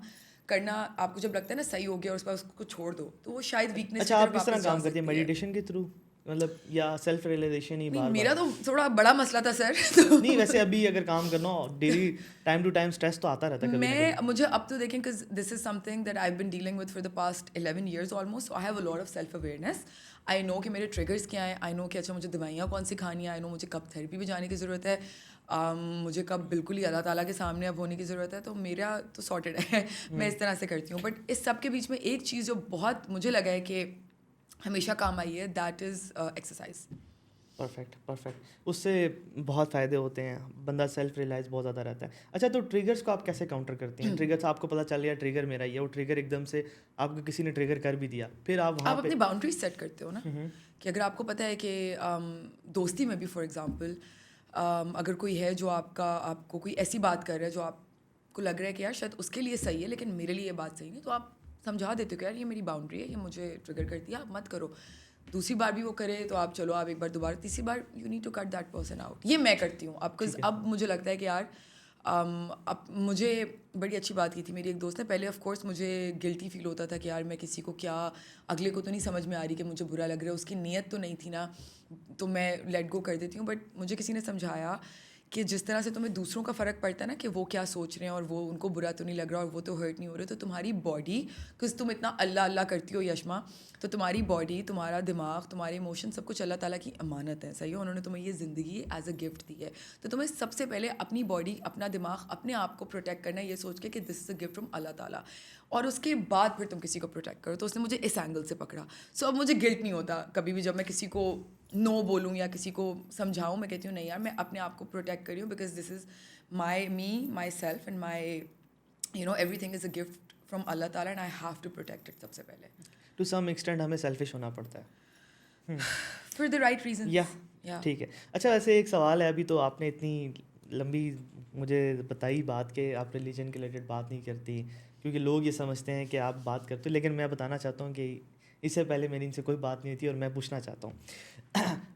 کرنا, آپ کو جب لگتا ہے نا صحیح ہو گیا اور اس پر اس کو چھوڑ دو, تو وہ شاید ویکنیس کی اچھا, طرف آپ کس طرح واپس جا کام کرتی ہیں, سکتی ہے. میڈیٹیشن کے تھرو مطلب, یا سیلف ریئلائزیشن ہی نہیں, بار میرا بار؟ تو تھوڑا بڑا مسئلہ تھا سر. تو نہیں ویسے ابھی اگر کام کرنا ہو daily time to time stress تو آتا رہتا ہے کبھی نہ کبھی. مجھے اب تو دیکھیں کہ this is something that I been dealing with for the past 11 years almost. I have a lot of self awareness. I know کہ میرے ٹریگرس کیا ہیں, آئی نو کہ اچھا مجھے دوائیاں کون سی کھانی ہیں, آئی نو مجھے کب تھیراپی پہ جانے کی ضرورت ہے, مجھے کب بالکل ہی اللہ تعالیٰ کے سامنے اب ہونے کی ضرورت ہے. تو میرا تو سارٹیڈ ہے, میں اس طرح سے کرتی ہوں. بٹ اس سب کے بیچ میں ایک چیز جو بہت مجھے لگا ہے کہ ہمیشہ کام آئی ہے, دیٹ از ایکسرسائز. پرفیکٹ. اس سے بہت فائدے ہوتے ہیں, بندہ سیلف ریئلائز بہت زیادہ رہتا ہے. اچھا, تو ٹریگرس کو آپ کیسے کاؤنٹر کرتی ہیں؟ ٹریگرس آپ کو پتہ چل گیا ٹریگر میرا یہ, وہ ٹریگر ایک دم سے آپ کو کسی نے ٹریگر کر بھی دیا, پھر آپ وہاں پہ اپنی باؤنڈریز سیٹ کرتے ہو نا, کہ اگر آپ کو پتہ ہے کہ دوستی میں بھی فار ایگزامپل اگر کوئی ہے جو آپ کو کوئی ایسی بات کر رہا ہے جو آپ کو لگ رہا ہے کہ یار شاید اس کے لیے صحیح ہے لیکن میرے لیے یہ بات صحیح نہیں, تو آپ سمجھا دیتے ہو کہ یار یہ میری باؤنڈری ہے, یہ مجھے ٹریگر کرتی ہے, آپ مت کرو. دوسری بار بھی وہ کرے تو آپ چلو, آپ ایک بار دوبارہ, تیسری بار you need to cut that person out. یہ میں کرتی ہوں اب, اب مجھے لگتا ہے کہ یار اب مجھے بڑی اچھی بات کی تھی میری ایک دوست نے. پہلے آف کورس مجھے گلٹی فیل ہوتا تھا کہ یار میں کسی کو کیا, اگلے کو تو نہیں سمجھ میں آ رہی کہ مجھے برا لگ رہا ہے, اس کی نیت تو نہیں تھی نا, تو میں لیٹ گو کر دیتی ہوں. بٹ مجھے کسی نے سمجھایا کہ جس طرح سے تمہیں دوسروں کا فرق پڑتا ہے نا کہ وہ کیا سوچ رہے ہیں اور وہ ان کو برا تو نہیں لگ رہا اور وہ تو ہرٹ نہیں ہو رہے, تو تمہاری باڈی, بکاز تم اتنا اللہ اللہ کرتی ہو یشما, تو تمہاری باڈی, تمہارا دماغ, تمہارے ایموشن, سب کچھ اللہ تعالیٰ کی امانت ہے. صحیح ہے, انہوں نے تمہیں یہ زندگی ایز اے گفٹ دی ہے, تو تمہیں سب سے پہلے اپنی باڈی, اپنا دماغ, اپنے آپ کو پروٹیکٹ کرنا ہے یہ سوچ کے کہ this is a gift from Allah تعالیٰ, اور اس کے بعد پھر تم کسی کو پروٹیکٹ کرو. تو اس نے مجھے اس اینگل سے پکڑا. سو اب مجھے گلٹ نہیں ہوتا کبھی بھی جب میں کسی کو نو بولوں یا کسی کو سمجھاؤں, میں کہتی ہوں نہیں یار میں اپنے آپ کو پروٹیکٹ کر رہی ہوں, because this is my self and my everything is a gift from Allah Ta'ala, and I have to protect it. سب سے پہلے ٹو سم ایکسٹینٹ ہمیں سیلفش ہونا پڑتا ہے فار دا رائٹ ریزن. ٹھیک ہے. اچھا, ویسے ایک سوال ہے, ابھی تو آپ نے اتنی لمبی مجھے بتائی بات کہ آپ ریلیجن کے ریلیٹڈ بات نہیں کرتی, کیونکہ لوگ یہ سمجھتے ہیں کہ آپ بات کرتے ہو, لیکن میں بتانا چاہتا ہوں کہ اس سے پہلے میری ان سے کوئی بات نہیں ہوئی تھی, اور میں پوچھنا چاہتا ہوں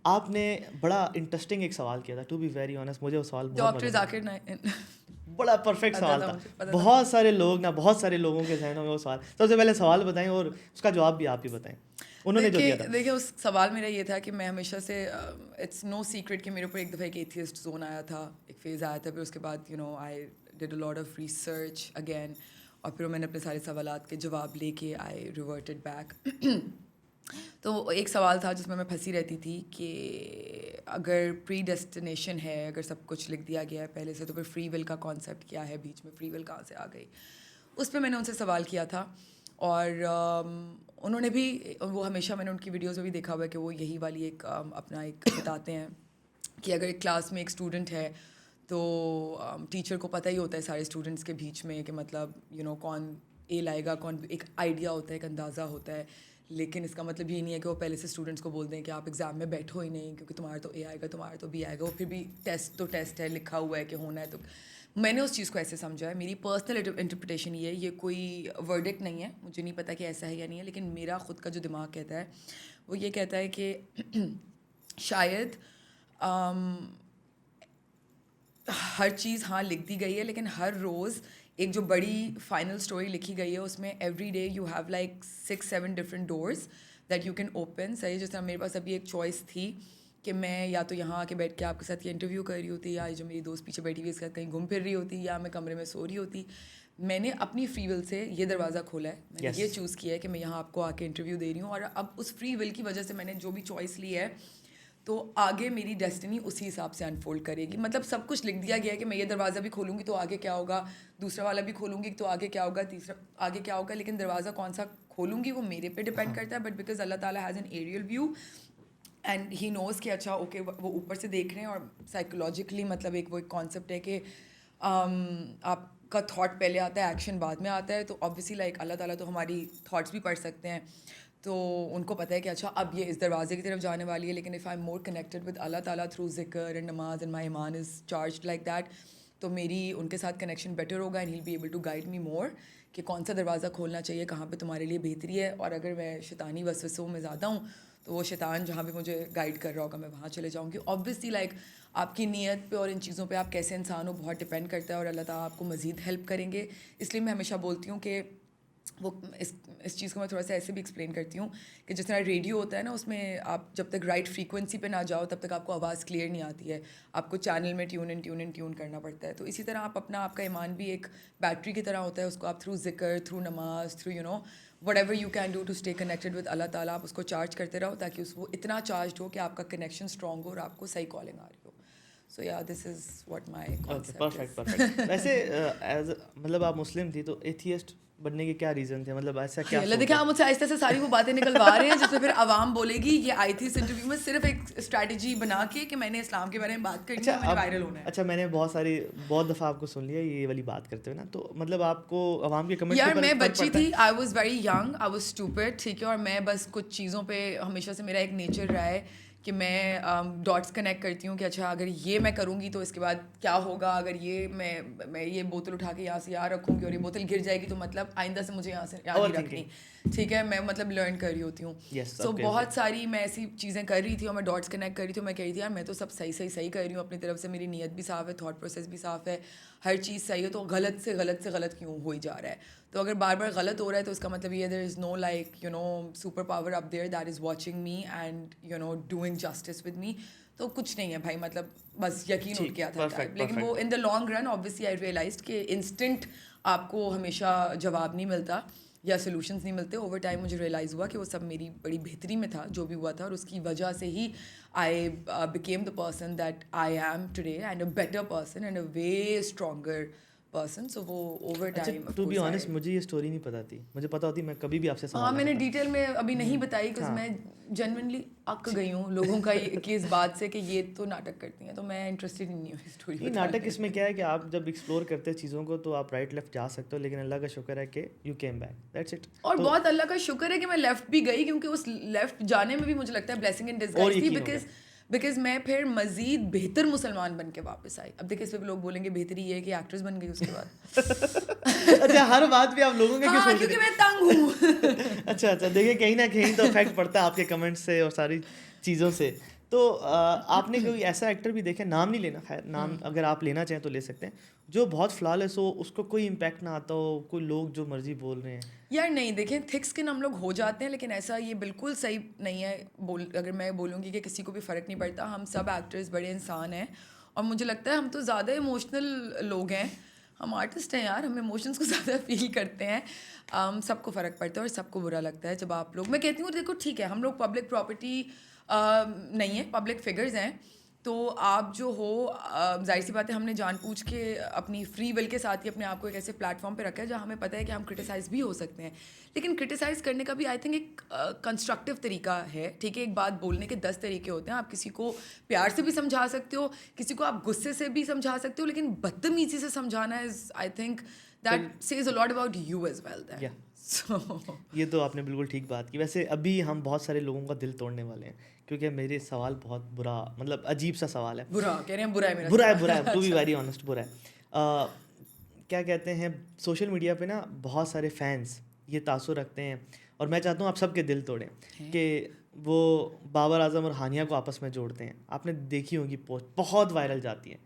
آپ نے بڑا انٹرسٹنگ ایک سوال کیا تھا, ٹو بی ویری آنیسٹ مجھے وہ سوال ڈاکٹر ذاکر نائک, بڑا پرفیکٹ سوال تھا. بہت سارے لوگوں کے ذہنوں میں وہ سوال. سب سے پہلے سوال بتائیں اور اس کا جواب بھی آپ ہی بتائیں, انہوں نے جو دیا تھا. دیکھیے اس سوال میرا یہ تھا کہ میں ہمیشہ سے اٹس نو سیکرٹ کہ میرے اوپر ایک دفعہ ایک ایتھیسٹ زون آیا تھا, ایک فیز آیا تھا, پھر اس کے بعد I did a lot of research again, اور پھر میں نے اپنے سارے سوالات کے جواب لے کے آئی ریورٹڈ بیک. تو ایک سوال تھا جس میں پھنسی رہتی تھی کہ اگر پری ڈیسٹینیشن ہے, اگر سب کچھ لکھ دیا گیا ہے پہلے سے, تو پھر فری ول کا کانسیپٹ کیا ہے, بیچ میں فری ول کہاں سے آ گئی. اس پہ میں نے ان سے سوال کیا تھا, اور انہوں نے بھی, وہ ہمیشہ میں نے ان کی ویڈیوز میں بھی دیکھا ہوا ہے کہ وہ یہی والی ایک اپنا ایک بتاتے ہیں کہ اگر ایک کلاس میں ایک اسٹوڈنٹ ہے تو ٹیچر کو پتہ ہی ہوتا ہے سارے اسٹوڈنٹس کے بیچ میں کہ مطلب کون اے لائے گا, کون, ایک آئیڈیا ہوتا ہے, ایک اندازہ ہوتا ہے, لیکن اس کا مطلب یہ نہیں ہے کہ وہ پہلے سے اسٹوڈنٹس کو بول دیں کہ آپ ایگزام میں بیٹھو ہی نہیں کیونکہ تمہارا تو اے آئے گا, تمہارا تو بی آئے گا. وہ پھر بھی ٹیسٹ تو ٹیسٹ ہے, لکھا ہوا ہے کہ ہونا ہے. تو میں نے اس چیز کو ایسے سمجھا ہے, میری پرسنل انٹرپریٹیشن یہ ہے, یہ کوئی ورڈکٹ نہیں ہے, مجھے نہیں پتا کہ ایسا ہے یا نہیں ہے, لیکن میرا خود کا جو دماغ کہتا ہے وہ یہ کہتا ہے کہ شاید ہر چیز ہاں لکھ دی گئی ہے, لیکن ہر روز ایک جو بڑی فائنل اسٹوری لکھی گئی ہے اس میں every day you have like 6-7 different doors that you can open. صحیح, جس طرح میرے پاس ابھی ایک چوائس تھی کہ میں یا تو یہاں آ کے بیٹھ کے آپ کے ساتھ یہ انٹرویو کر رہی ہوتی, یا جو میری دوست پیچھے بیٹھی ہوئی اس کے ساتھ کہیں گھوم پھر رہی ہوتی, یا میں کمرے میں سو رہی ہوتی. میں نے اپنی فری ول سے یہ دروازہ کھولا ہے, میں نے یہ چوز کیا ہے کہ میں یہاں آپ کو آ کے انٹرویو دے رہی ہوں, اور اب اس فری ول کی وجہ سے میں نے جو بھی چوائس لی ہے تو آگے میری ڈیسٹنی اسی حساب سے انفولڈ کرے گی. مطلب سب کچھ لکھ دیا گیا ہے کہ میں یہ دروازہ بھی کھولوں گی تو آگے کیا ہوگا, دوسرا والا بھی کھولوں گی تو آگے کیا ہوگا, تیسرا آگے کیا ہوگا, لیکن دروازہ کون سا کھولوں گی وہ میرے پہ ڈپینڈ کرتا ہے. But because Allah Ta'ala has an aerial view and he knows کہ اچھا اوکے وہ اوپر سے دیکھ رہے ہیں, اور سائیکولوجیکلی مطلب ایک وہ ایک کانسیپٹ ہے کہ آپ کا تھاٹ پہلے آتا ہے, ایکشن بعد میں آتا ہے. تو آبویسلی لائک اللہ تعالیٰ تو ہماری تھاٹس بھی پڑھ سکتے ہیں, تو ان کو پتہ ہے کہ اچھا اب یہ اس دروازے کی طرف جانے والی ہے. لیکن if I am more connected with Allah Ta'ala through ذکر اینڈ نماز اینڈ مائی ایمان از چارجڈ لائک دیٹ, تو میری ان کے ساتھ کنیکشن بیٹر ہوگا and he'll be able to guide me more کہ کون سا دروازہ کھولنا چاہیے, کہاں پہ تمہارے لیے بہتری ہے. اور اگر میں شیطانی وسوسوں میں زیادہ ہوں تو وہ شیطان جہاں پہ مجھے گائڈ کر رہا ہوگا میں وہاں چلے جاؤں گی. آبویسلی لائک آپ کی نیت پہ اور ان چیزوں پہ آپ کیسے انسان ہو بہت ڈپینڈ کرتا ہے, اور اللہ تعالیٰ آپ کو مزید ہیلپ کریں گے. اس لیے میں ہمیشہ بولتی ہوں کہ وہ اس چیز کو میں تھوڑا سا ایسے بھی ایکسپلین کرتی ہوں کہ جس طرح ریڈیو ہوتا ہے نا, اس میں آپ جب تک رائٹ فریکوینسی پہ نہ جاؤ تب تک آپ کو آواز کلیئر نہیں آتی ہے, آپ کو چینل میں ٹیون کرنا پڑتا ہے. تو اسی طرح آپ کا ایمان بھی ایک بیٹری کی طرح ہوتا ہے, اس کو آپ through zikr, through namaz, through whatever you can do to stay connected with Allah Ta'ala, آپ اس کو چارج کرتے رہو تاکہ وہ اتنا چارجڈ ہو کہ آپ کا کنیکشن اسٹرانگ ہو اور آپ کو صحیح کالنگ آ رہی ہو. سو یا دس از واٹ مائی پرفیکٹ. ویسے مطلب آپ مسلم تھی تو ایتھیسٹ بننے کے کیا ریزن تھے, مطلب ایسا کیا؟ دیکھیں آپ مجھ سے آہستہ سے ساری وہ باتیں نکلوا رہے ہیں جس میں پھر عوام بولے گی یہ آئی تھی اس انٹرویو میں صرف ایک اسٹریٹجی بنا کے کہ میں نے اسلام کے بارے میں بات کرنی ہے, میں نے وائرل ہونا ہے. اچھا, میں نے بہت دفعہ آپ کو سن لیا یہ والی بات کرتے ہوئے نا, تو مطلب آپ کو عوام کے کمنٹ یار میں بچی تھی, I was very young, I was stupid, ٹھیک ہے, اور میں بس کچھ چیزوں پہ ہمیشہ سے میرا ایک نیچر رہا ہے کہ میں ڈاٹس کنیکٹ کرتی ہوں کہ اچھا اگر یہ میں کروں گی تو اس کے بعد کیا ہوگا, اگر یہ میں یہ بوتل اٹھا کے یہاں سے یہاں رکھوں گی اور یہ بوتل گر جائے گی تو مطلب آئندہ سے مجھے یہاں سے یہاں نہیں رکھنی, ٹھیک ہے, میں مطلب لرن کر رہی ہوتی ہوں. سو بہت ساری میں ایسی چیزیں کر رہی تھی اور میں ڈاٹس کنیکٹ کر رہی تھی, میں کہہ رہی تھی یار میں تو سب صحیح کر رہی ہوں اپنی طرف سے, میری نیت بھی صاف ہے, تھاٹ پروسیس بھی صاف ہے, ہر چیز صحیح ہے, تو غلط سے غلط کیوں ہو ہی جا رہا ہے. تو اگر بار بار غلط ہو رہا ہے تو اس کا مطلب یہ there is no like super power up there that is watching me and doing justice with me. تو کچھ نہیں ہے بھائی, مطلب بس یقین اٹھ گیا تھا. لیکن وہ in the long run obviously I realised کہ انسٹنٹ آپ کو ہمیشہ جواب نہیں ملتا یا سولوشنز نہیں ملتے. اوور ٹائم مجھے ریئلائز ہوا کہ وہ سب میری بڑی بہتری میں تھا جو بھی ہوا تھا, اور اس کی وجہ سے ہی I became the person that I am today and a better person and a way stronger person. So وہ over time. To be honest مجھے یہ اسٹوری نہیں پتا تھی, مجھے پتا ہوتی میں کبھی بھی آپ سے سوال. ہاں میں نے ڈیٹیل میں ابھی نہیں بتائی بکاز میں جنونلی اک گئی ہوں لوگوں کا کہ اس بات سے کہ یہ تو ناٹک کرتی ہیں, تو میں انٹرسٹڈ نہیں ہوں اسٹوری. یہ ناٹک اس میں کیا ہے کہ آپ جب ایکسپلور کرتے ہیں چیزوں کو تو آپ رائٹ لیفٹ جا سکتے ہو, لیکن اللہ کا شکر ہے کہ you came back, that's it. اور بہت اللہ کا شکر ہے کہ میں لیفٹ بھی گئی, کیونکہ اس لیفٹ جانے میں بھی مجھے لگتا ہے بلیسنگ ان ڈسگائز تھی, بیکاز میں پھر مزید بہتر مسلمان بن کے واپس آئی. اب دیکھیں اس پہ لوگ بولیں گے بہتری یہ ہے کہ ایکٹریس بن گئی اس کے بعد. اچھا, ہر بات پہ آپ لوگوں کے ہاں کیونکہ میں تنگ ہوں. اچھا دیکھیں کہیں نہ کہیں تو افیکٹ پڑتا ہے آپ کے کمنٹ سے اور ساری چیزوں سے. تو آپ نے کوئی ایسا ایکٹر بھی دیکھا, نام نہیں لینا, خیر نام اگر آپ لینا چاہیں تو لے سکتے ہیں, جو بہت فلالیس ہو, اس کو کوئی امپیکٹ نہ آتا ہو, کوئی لوگ جو مرضی بول رہے ہیں؟ یار نہیں, دیکھیں تھک اسکن ہم لوگ ہو جاتے ہیں, لیکن ایسا یہ بالکل صحیح نہیں ہے. اگر میں بولوں گی کہ کسی کو بھی فرق نہیں پڑتا, ہم سب ایکٹرز بڑے انسان ہیں, اور مجھے لگتا ہے ہم تو زیادہ ایموشنل لوگ ہیں, ہم آرٹسٹ ہیں یار, ہم ایموشنس کو زیادہ فیل کرتے ہیں. سب کو فرق پڑتا ہے اور سب کو برا لگتا ہے جب آپ لوگ, میں کہتی ہوں دیکھو ٹھیک ہے ہم لوگ پبلک پراپرٹی نہیں ہے, پبلک فگرز ہیں, تو آپ جو ہو ظاہر سی بات ہے ہم نے جان پوچھ کے اپنی فری ول کے ساتھ ہی اپنے آپ کو ایک ایسے پلیٹ فارم پہ رکھا ہے جہاں ہمیں پتہ ہے کہ ہم کرٹیسائز بھی ہو سکتے ہیں, لیکن کرٹیسائز کرنے کا بھی آئی تھنک ایک کنسٹرکٹیو طریقہ ہے. ٹھیک ہے, ایک بات بولنے کے 10 طریقے ہوتے ہیں, آپ کسی کو پیار سے بھی سمجھا سکتے ہو, کسی کو آپ غصے سے بھی سمجھا سکتے ہو, لیکن بدتمیزی سے سمجھانا is I think that says a lot about you as well. یہ تو آپ نے بالکل ٹھیک بات کی. ویسے ابھی ہم بہت سارے لوگوں کا دل توڑنے والے ہیں, کیونکہ میرے سوال بہت برا, مطلب عجیب سا سوال ہے. برا کہہ رہے ہیں, برا ہے میرا, برا ہے ٹو بی ویری آنیسٹ, برا ہے. کیا کہتے ہیں سوشل میڈیا پہ نا بہت سارے فینس یہ تاثر رکھتے ہیں اور میں چاہتا ہوں آپ سب کے دل توڑیں کہ وہ بابر اعظم اور ہانیہ کو آپس میں جوڑتے ہیں. آپ نے دیکھی ہوگی پوسٹ بہت وائرل جاتی ہیں,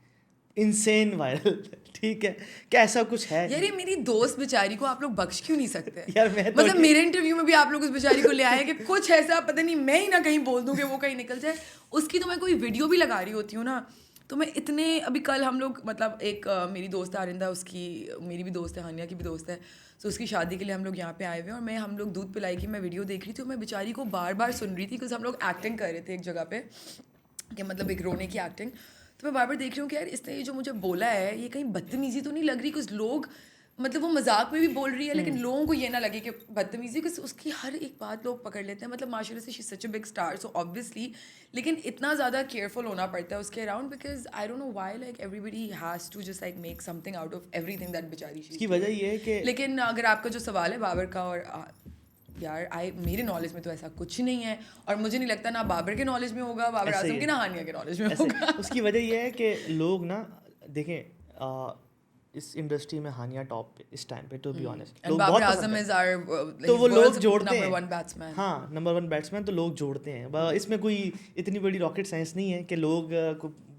انسین وائرل. ٹھیک ہے, کیا ایسا کچھ ہے یار یہ میری دوست بیچاری کو آپ لوگ بخش کیوں نہیں سکتے یار؟ میں مطلب میرے انٹرویو میں بھی آپ لوگ اس بیچاری کو لے آئے کہ کچھ ایسا پتہ نہیں میں ہی نہ کہیں بول دوں کہ وہ کہیں نکل جائے. اس کی تو میں کوئی ویڈیو بھی لگا رہی ہوتی ہوں نا تو میں اتنے ابھی کل ہم لوگ مطلب ایک میری دوست آرندہ, اس کی میری بھی دوست ہے, ہانیہ کی بھی دوست ہے, تو اس کی شادی کے لیے ہم لوگ یہاں پہ آئے ہوئے ہیں اور ہم لوگ دودھ پلائی کی میں ویڈیو دیکھ رہی تھی اور میں بیچاری کو بار بار سن رہی تھی کیونکہ ہم لوگ ایکٹنگ کر رہے تھے ایک جگہ پہ کہ مطلب ایک رونے کی ایکٹنگ. تو میں بار بار دیکھ رہی ہوں کہ یار اس نے یہ جو مجھے بولا ہے یہ کہیں بدتمیزی تو نہیں لگ رہی, کچھ لوگ مطلب وہ مذاق میں بھی بول رہی ہے لیکن لوگوں کو یہ نہ لگے کہ بدتمیزی, کہ اس کی ہر ایک بات لوگ پکڑ لیتے ہیں. مطلب ماشاء اللہ سے she is such a big star so obviously, لیکن اتنا زیادہ کیئرفل ہونا پڑتا ہے اس کے around because I don't know why like everybody has to just like make something out of everything that بیچاری. اس کی وجہ یہ ہے کہ لیکن اگر آپ کا جو سوال ہے بابر کا, اور یار میرے نالج میں تو ایسا کچھ نہیں ہے اور مجھے نہیں لگتا نہ بابر کے نالج میں ہوگا, بابر اعظم کے نہ ہانیہ کے نالج میں ہوگا. اس کی وجہ یہ ہے کہ لوگ نا دیکھیں اس انڈسٹری میں ہانیہ ٹاپ پہ اس ٹائم پہ, to be honest Babar Azam از آور تو وہ لوگ جوڑتے ہیں بیٹسمین. ہاں نمبر 1 بیٹسمین تو لوگ جوڑتے ہیں. اس میں کوئی اتنی بڑی راکٹ سائنس نہیں ہے کہ لوگ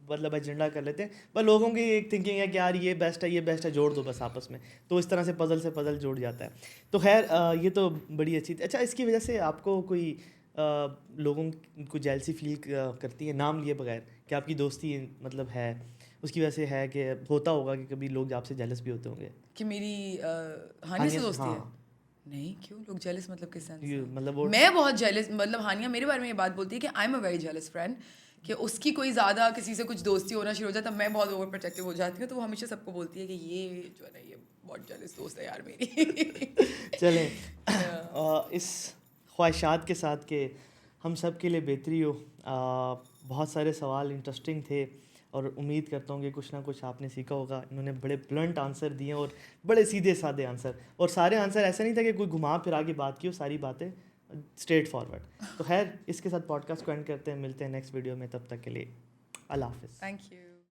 مطلب ایجنڈا کر لیتے ہیں, بس لوگوں کی ایک تھنکنگ ہے کہ یار یہ بیسٹ ہے یہ بیسٹ ہے, جوڑ دو بس آپس میں, تو اس طرح سے پزل جوڑ جاتا ہے. تو خیر یہ تو بڑی اچھی تھی. اچھا اس کی وجہ سے آپ کو کوئی لوگوں کو جیلسی فیل کرتی ہے نام لیے بغیر کہ آپ کی دوستی مطلب ہے اس کی وجہ سے ہے کہ ہوتا ہوگا کہ کبھی لوگ آپ سے جیلس بھی ہوتے ہوں گے کہ میری ہانیہ سے دوستی ہے؟ نہیں, کیوں لوگ جیلس مطلب کس سینس میں؟ مطلب میں بہت جیلس, مطلب ہانیہ میرے بارے میں یہ بات بولتی ہے کہ I am a very jealous friend, کہ اس کی کوئی زیادہ کسی سے کچھ دوستی ہونا شروع ہو جاتا ہے میں بہت اوور پروٹیکٹیو ہو جاتی ہوں, تو وہ ہمیشہ سب کو بولتی ہے کہ یہ جو ہے نا یہ بہت جیلس دوست ہے یار میری. چلیں اس خواہشات کے ساتھ کہ ہم سب کے لیے بہتری ہو. بہت سارے سوال انٹرسٹنگ تھے اور امید کرتا ہوں کہ کچھ نہ کچھ آپ نے سیکھا ہوگا. انہوں نے بڑے بلنٹ آنسر دیے اور بڑے سیدھے سادے آنسر, اور سارے آنسر ایسا نہیں تھا کہ کوئی گھما پھرا کے بات کی ہو, ساری باتیں اسٹریٹ فارورڈ. تو خیر اس کے ساتھ پوڈ کاسٹ کو اینڈ کرتے ہیں, ملتے ہیں نیکسٹ ویڈیو میں, تب تک کے لیے اللہ حافظ. Thank you.